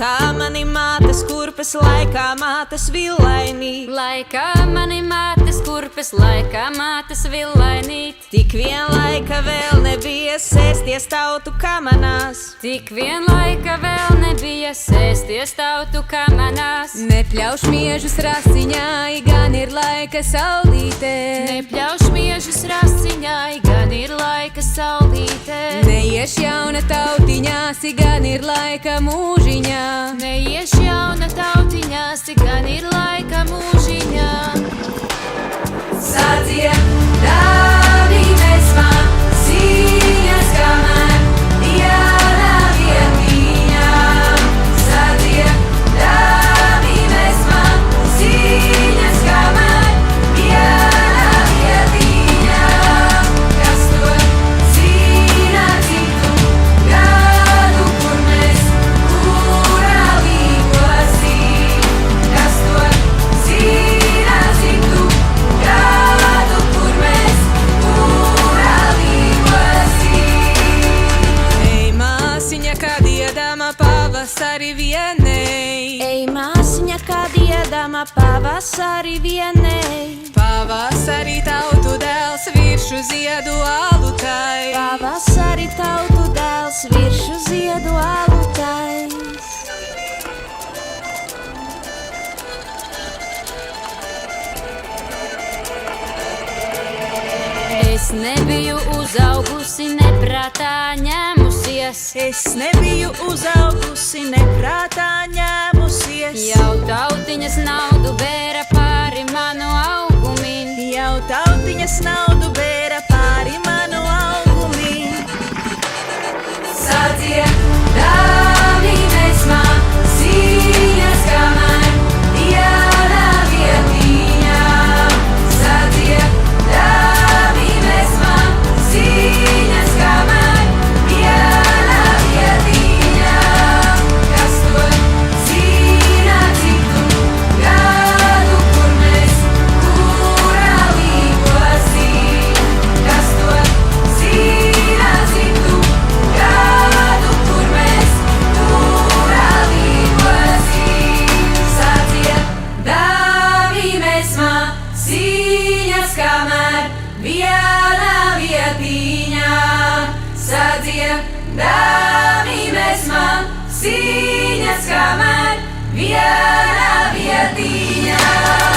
Laikā mani mātes kurpes, laikā mātes villainī. Laikā mani mātes kurpes, laikā mātes villainīt. Tik vien laika vēl nebija sēsties tautu kamanās. Tik vien laika vēl nebija sēsties tautu kamanās. Nepļauš miežus rasiņai, gan ir laika saulītē. Nepļauš miežus rasiņai, gan ir laika saulītē. Neieš jauna tautiņās, gan ir laika mūžiņā. Neieš jauna tautiņās, gan ir laika mūžiņā. Sadzied, dāvī mesmā, sīņas kamēr, diānā vietiņā. Sadzied, dāvī mesmā, sīņas kamēr, diānā vietiņā. Kas to zina citu gadu, kur mēs kurā līgosim? Kas to zina citu gadu, kur mēs kurā līgosim? Ej, māsiņa, kad iedama pavasari vienei. Ej, māsiņa, kad iedama pavasari vienei. Pavasarī tautu dēls viršu ziedu alutai. Pavasari tautu dēls viršu ziedu alutais. Es nebiju uzaugusi, neprātā ņēmusies. Es nebiju uzaugusi, neprātā ņēmusies. Jau tautiņas naudu bēra pāri manu augumim. Jau tautiņas naudu bēra pāri manu augumim. Sadzied, dāvī mesmā, sīņas kamēr, diānā vietiņā. Sadzied, dāvī mesmā, sīņas kamēr, diānā vietiņā. Kas to zina citu gadu, kur mēs kurā līgosim? Kas to zina citu gadu, kur mēs kurā līgosim? Sadzied, dāvī mesmā, sīņas kamēr, vienā vietiņā. Sadzied, dāvī mesmā, sīņas kamēr, vienā vietiņā.